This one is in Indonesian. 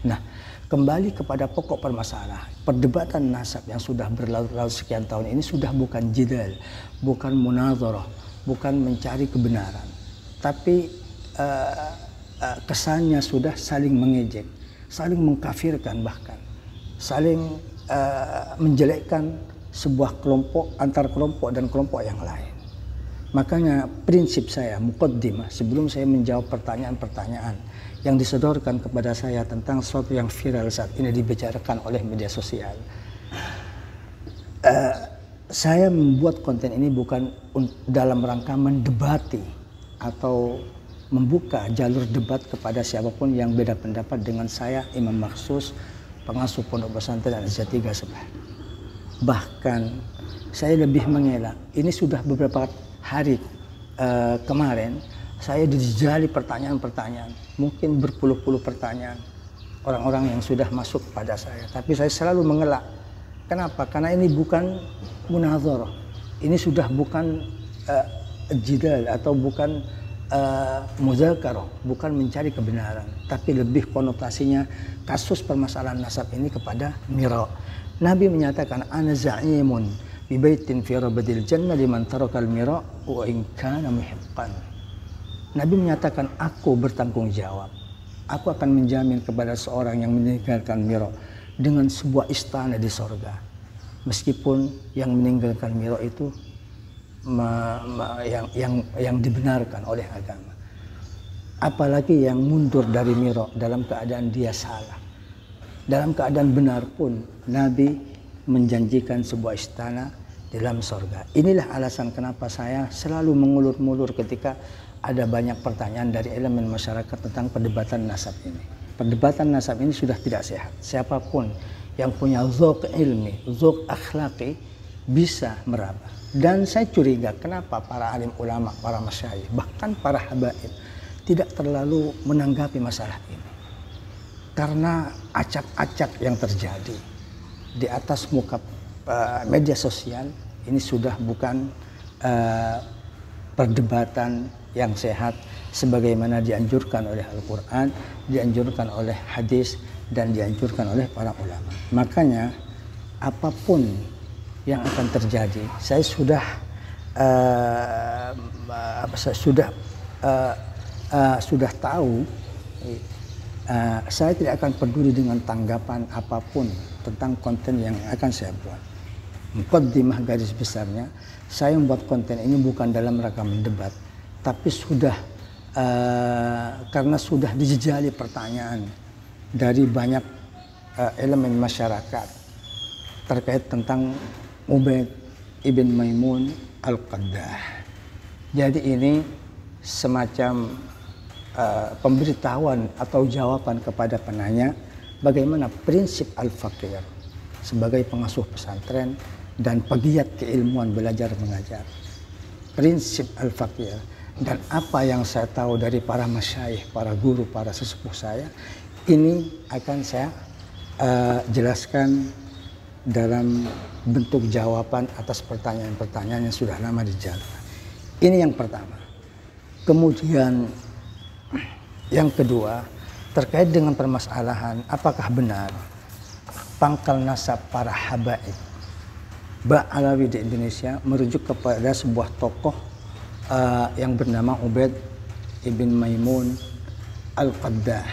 Nah, kembali kepada pokok permasalahan, perdebatan nasab yang sudah berlarut-larut sekian tahun ini sudah bukan jidal, bukan munazarah, bukan mencari kebenaran, tapi kesannya sudah saling mengejek, saling mengkafirkan, bahkan saling menjelekkan sebuah kelompok, antar kelompok dan kelompok yang lain. Makanya prinsip saya, muqaddimah, sebelum saya menjawab pertanyaan-pertanyaan yang disodorkan kepada saya tentang sesuatu yang viral saat ini dibicarakan oleh media sosial. Saya membuat konten ini bukan dalam rangka mendebati atau membuka jalur debat kepada siapapun yang beda pendapat dengan saya, Imam Maksus, pengasuh Pondok Pesantren Al-Izzah Sebelah. Bahkan saya lebih mengelak, ini sudah beberapa hari kemarin saya dijali pertanyaan-pertanyaan, mungkin berpuluh-puluh pertanyaan orang-orang yang sudah masuk pada saya, tapi saya selalu mengelak. Kenapa? Karena ini bukan munazarah, ini sudah bukan jidal atau bukan muzakarah, bukan mencari kebenaran, tapi lebih konotasinya kasus permasalahan nasab ini kepada mira. Nabi menyatakan, ana za'imun bi baitin fi rabadil jannah liman tarakal mira wa in kana muhiqqan. Nabi menyatakan, aku bertanggung jawab, aku akan menjamin kepada seorang yang meninggalkan mira dengan sebuah istana di sorga, meskipun yang meninggalkan mira itu yang dibenarkan oleh agama. Apalagi yang mundur dari mira dalam keadaan dia salah. Dalam keadaan benar pun Nabi menjanjikan sebuah istana di dalam sorga. Inilah alasan kenapa saya selalu mengulur-mulur ketika ada banyak pertanyaan dari elemen masyarakat tentang perdebatan nasab ini. Perdebatan nasab ini sudah tidak sehat. Siapapun yang punya dzauq ilmi, dzauq akhlaqi bisa meraba. Dan saya curiga kenapa para alim ulama, para masyayikh, bahkan para habaib tidak terlalu menanggapi masalah ini. Karena acak-acak yang terjadi di atas muka media sosial ini sudah bukan perdebatan yang sehat sebagaimana dianjurkan oleh Al-Quran, dianjurkan oleh hadis, dan dianjurkan oleh para ulama. Makanya apapun yang akan terjadi, saya sudah tahu. Saya tidak akan peduli dengan tanggapan apapun tentang konten yang akan saya buat. Muqaddimah garis besarnya, saya membuat konten ini bukan dalam rangka mendebat, tapi karena sudah dijejali pertanyaan dari banyak elemen masyarakat terkait tentang Ubaid ibn Maimun Al-Qaddah. Jadi ini semacam pemberitahuan atau jawaban kepada penanya bagaimana prinsip al-faqih sebagai pengasuh pesantren dan pegiat keilmuan belajar mengajar. Prinsip al-faqih dan apa yang saya tahu dari para masyayikh, para guru, para sesepuh saya, ini akan saya jelaskan dalam bentuk jawaban atas pertanyaan-pertanyaan yang sudah lama dijawab. Ini yang pertama. Kemudian yang kedua, terkait dengan permasalahan apakah benar pangkal nasab para habaib Ba'alawi di Indonesia merujuk kepada sebuah tokoh yang bernama Ubaid ibn Maimun Al-Qaddah.